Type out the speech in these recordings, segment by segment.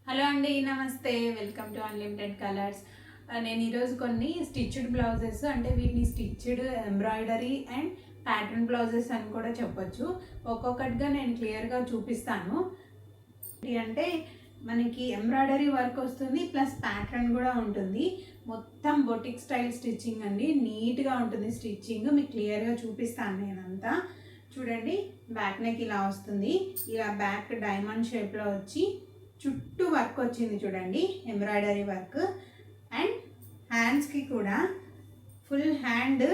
Hello అండి, నమస్తే. Welcome to unlimited colours. నేను ఈరోజు కొన్ని స్టిచ్డ్ బ్లౌజెస్, అంటే వీటిని stitched embroidery and pattern blouses అని కూడా చెప్పొచ్చు. ఒక్కొక్కటిగా నేను క్లియర్గా చూపిస్తాను. అంటే మనకి ఎంబ్రాయిడరీ వర్క్ వస్తుంది, ప్లస్ ప్యాటర్న్ కూడా ఉంటుంది. మొత్తం బొటిక్ స్టైల్ స్టిచ్చింగ్ అండి. నీట్గా ఉంటుంది స్టిచ్చింగ్. మీకు క్లియర్గా చూపిస్తాను నేనంతా. చూడండి, బ్యాక్ నెక్ ఇలా వస్తుంది. ఇలా బ్యాక్ డైమండ్ షేప్లో వచ్చి చుట్టూ వర్క్ వచ్చింది చూడండి, ఎంబ్రాయిడరీ వర్క్. అండ్ హ్యాండ్స్కి కూడా ఫుల్ హ్యాండ్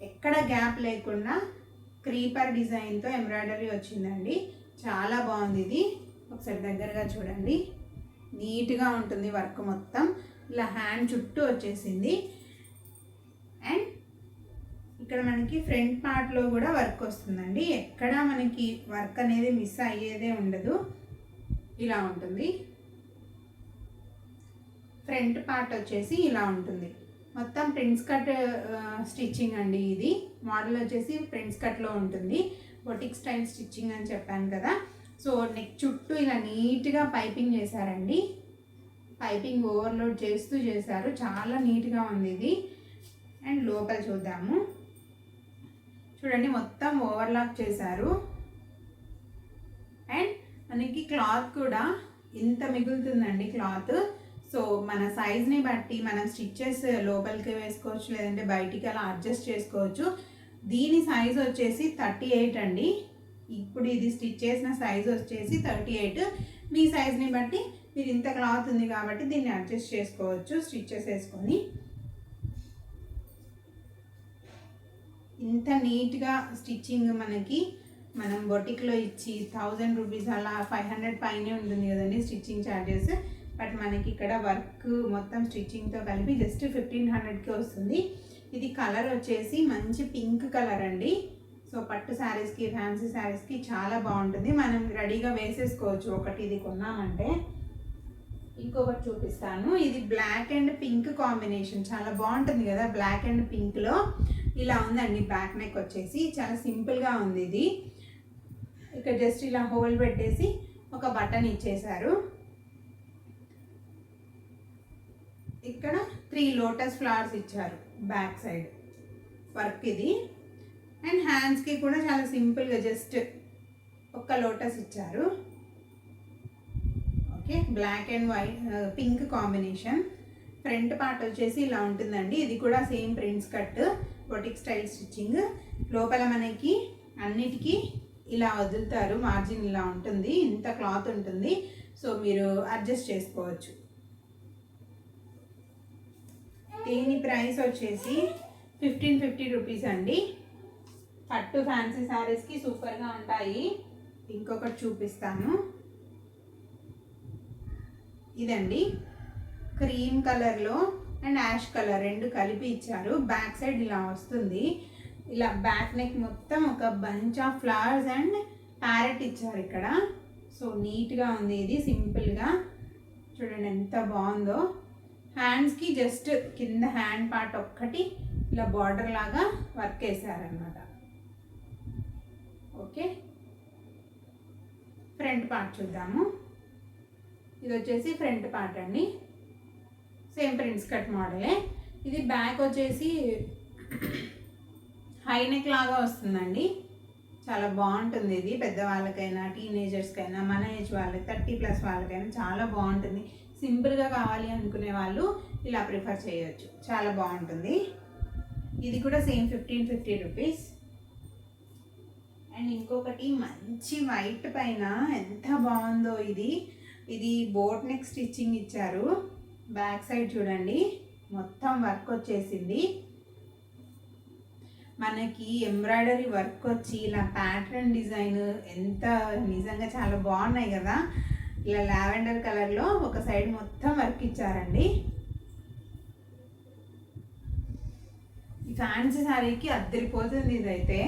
ఎక్కడ గ్యాప్ లేకుండా క్రీపర్ డిజైన్తో ఎంబ్రాయిడరీ వచ్చిందండి. చాలా బాగుంది ఇది. ఒకసారి దగ్గరగా చూడండి, నీట్గా ఉంటుంది వర్క్ మొత్తం. ఇలా హ్యాండ్ చుట్టూ వచ్చేసింది. అండ్ ఇక్కడ మనకి ఫ్రంట్ పార్ట్లో కూడా వర్క్ వస్తుందండి. ఎక్కడ మనకి వర్క్ అనేది మిస్ అయ్యేదే ఉండదు. ఇలా ఉంటుంది. ఫ్రంట్ పార్ట్ వచ్చేసి ఇలా ఉంటుంది. మొత్తం ప్రిన్స్ కట్ స్టిచ్చింగ్ అండి. ఇది మోడల్ వచ్చేసి ప్రిన్స్ కట్లో ఉంటుంది. బొటిక్ స్టైల్ స్టిచ్చింగ్ అని చెప్పాను కదా. సో నెక్ చుట్టూ ఇలా నీట్గా పైపింగ్ చేశారండి. పైపింగ్ ఓవర్లోడ్ చేస్తూ చేశారు. చాలా నీట్గా ఉంది ఇది. అండ్ లోపల చూద్దాము. చూడండి, మొత్తం ఓవర్లాక్ చేశారు. అండ్ మనకి క్లాత్ కూడా ఇంత మిగులుతుందండి క్లాత్. సో మన సైజ్ని బట్టి మనం స్టిచ్చెస్ లోపలికి వేసుకోవచ్చు, లేదంటే బయటికి అలా అడ్జస్ట్ చేసుకోవచ్చు. దీని సైజ్ వచ్చేసి 38 అండి. ఇప్పుడు ఇది స్టిచ్ చేసిన సైజ్ వచ్చేసి 38. మీ సైజ్ని బట్టి మీరు ఇంత క్లాత్ ఉంది కాబట్టి దీన్ని అడ్జస్ట్ చేసుకోవచ్చు స్టిచ్చెస్ వేసుకొని. ఇంత నీట్గా స్టిచ్చింగ్ మనకి మనం బొటిక్లో ఇచ్చి 1000 రూపీస్ అలా 500 పైనే ఉంటుంది కదండి స్టిచ్చింగ్ ఛార్జెస్. బట్ మనకి ఇక్కడ వర్క్ మొత్తం స్టిచ్చింగ్తో కలిపి జస్ట్ 1500కి వస్తుంది. ఇది కలర్ వచ్చేసి మంచి పింక్ కలర్ అండి. సో పట్టు శారీస్కి, ఫ్యాన్సీ శారీస్కి చాలా బాగుంటుంది. మనం రెడీగా వేసేసుకోవచ్చు. ఒకటి ఇది కొన్నామంటే. ఇంకొకటి చూపిస్తాను. ఇది బ్లాక్ అండ్ పింక్ కాంబినేషన్ చాలా బాగుంటుంది కదా. బ్లాక్ అండ్ పింక్లో ఇలా ఉందండి. బ్యాక్ నెక్ వచ్చేసి చాలా సింపుల్గా ఉంది ఇది. ఇక్కడ జస్ట్ ఇలా హోల్ పెట్టేసి ఒక బటన్ ఇచ్చేశారు. ఇక్కడ 3 లోటస్ ఫ్లవర్స్ ఇచ్చారు బ్యాక్ సైడ్ వర్క్ ఇది. అండ్ హ్యాండ్స్కి కూడా చాలా సింపుల్గా జస్ట్ ఒక లోటస్ ఇచ్చారు. Okay, black and white pink combination. Front part వచ్చేసి ఇలా ఉంటుందండి. ఇది కూడా same prince cut boutique style stitching. లోపల మనకి అన్నిటికీ ఇలా వదులుతారు. మార్జిన్ ఇలా ఉంటుంది. ఇంత క్లాత్ ఉంటుంది. సో మీరు అడ్జస్ట్ చేసుకోవచ్చు. దీని ప్రైస్ వచ్చేసి 1550 రూపీస్ అండి. పట్టు ఫ్యాన్సీ శారీస్కి సూపర్గా ఉంటాయి. ఇంకొకటి చూపిస్తాను. ఇదండి, క్రీమ్ కలర్లో అండ్ యాష్ కలర్ రెండు కలిపి ఇచ్చారు. బ్యాక్ సైడ్ ఇలా వస్తుంది. ఇలా బ్యాక్ నెక్ మొత్తం ఒక bunch of flowers and parrot ఇచ్చారు ఇక్కడ. సో నీట్గా ఉంది ఇది. సింపుల్గా చూడండి ఎంత బాగుందో. హ్యాండ్స్కి జస్ట్ కింద హ్యాండ్ పార్ట్ ఒక్కటి ఇలా బార్డర్ లాగా వర్క్ వేసారనమాట. ఓకే, ఫ్రంట్ పార్ట్ చూద్దాము. ఇది వచ్చేసి ఫ్రంట్ పార్ట్ అండి. సేమ్ ప్రిన్స్ కట్ మోడలే. ఇది బ్యాక్ వచ్చేసి హై నెక్ లాగా వస్తుందండి. చాలా బాగుంటుంది ఇది. పెద్దవాళ్ళకైనా, టీనేజర్స్కైనా, మన ఏజ్ వాళ్ళకి 30+ వాళ్ళకైనా చాలా బాగుంటుంది. సింపుల్గా కావాలి అనుకునే వాళ్ళు ఇలా ప్రిఫర్ చేయొచ్చు. చాలా బాగుంటుంది. ఇది కూడా సేమ్ 1550 రూపీస్. అండ్ ఇంకొకటి మంచి వైట్ పైన ఎంత బాగుందో ఇది. ఇది బోట్ నెక్ స్టిచ్చింగ్ ఇచ్చారు. బ్యాక్ సైడ్ చూడండి, మొత్తం వర్క్ వచ్చేసింది. మనకి ఎంబ్రాయిడరీ వర్క్ వచ్చి ఇలా ప్యాటర్న్ డిజైన్ ఎంత నిజంగా చాలా బాగున్నాయి కదా. ఇలా లావెండర్ కలర్లో ఒక సైడ్ మొత్తం వర్క్ ఇచ్చారండి. ఈ ఫ్యాన్సీ శారీకి అద్దరిపోతుంది ఇదైతే.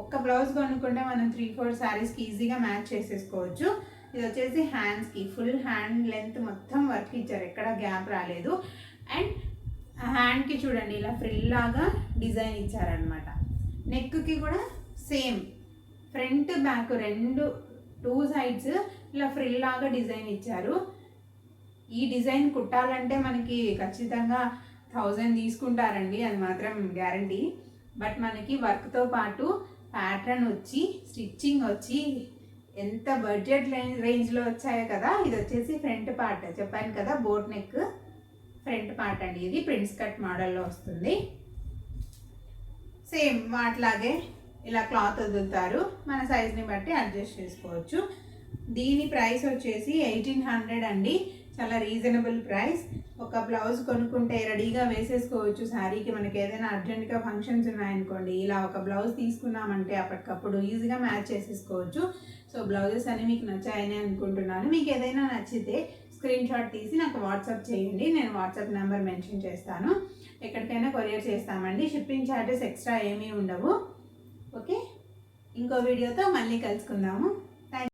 ఒక్క బ్లౌజ్ కొనుక్కుంటే మనం 3-4 శారీస్కి ఈజీగా మ్యాచ్ చేసేసుకోవచ్చు. ఇది వచ్చేసి హ్యాండ్స్కి ఫుల్ హ్యాండ్ లెంత్ మొత్తం వర్క్ ఇచ్చారు. ఎక్కడ గ్యాప్ రాలేదు. అండ్ హ్యాండ్కి చూడండి ఇలా ఫ్రిల్ లాగా డిజైన్ ఇచ్చారనమాట. నెక్కి కూడా సేమ్ ఫ్రంట్ బ్యాక్ రెండు 2 సైడ్స్ ఇలా ఫ్రిల్ లాగా డిజైన్ ఇచ్చారు. ఈ డిజైన్ కుట్టాలంటే మనకి ఖచ్చితంగా 1000 తీసుకుంటారండి, అది మాత్రం గ్యారంటీ. బట్ మనకి వర్క్తో పాటు ప్యాటర్న్ వచ్చి స్టిచ్చింగ్ వచ్చి ఎంత బడ్జెట్ రేంజ్లో వచ్చాయో కదా. ఇది వచ్చేసి ఫ్రంట్ పార్ట్ చెప్పాను కదా, బోట్ నెక్ ఫ్రంట్ పార్ట్ అండి. ఇది ప్రిన్స్ కట్ మోడల్లో వస్తుంది. సేమ్ వాటిలాగే ఇలా క్లాత్ వదులుతారు, మన సైజ్ని బట్టి అడ్జస్ట్ చేసుకోవచ్చు. దీని ప్రైస్ వచ్చేసి 1800 అండి, చాలా రీజనబుల్ ప్రైస్. ఒక బ్లౌజ్ కొనుక్కుంటే రెడీగా వేసేసుకోవచ్చు శారీకి. మనకి ఏదైనా అర్జెంట్గా ఫంక్షన్స్ ఉన్నాయనుకోండి, ఇలా ఒక బ్లౌజ్ తీసుకున్నామంటే అప్పటికప్పుడు ఈజీగా మ్యాచ్ చేసేసుకోవచ్చు. సో బ్లౌజెస్ అన్ని మీకు నచ్చాయని అనుకుంటున్నాను. మీకు ఏదైనా నచ్చితే స్క్రీన్ షాట్ తీసి నాకు వాట్సాప్ చేయండి, నేను వాట్సాప్ నెంబర్ మెన్షన్ చేస్తాను. ఎక్కడికైనా కొరియర్ చేస్తామండి, షిప్పింగ్ ఛార్జెస్ ఎక్స్ట్రా ఏమీ ఉండవు. ఓకే, ఇంకో వీడియోతో మళ్ళీ కలుసుకుందాము.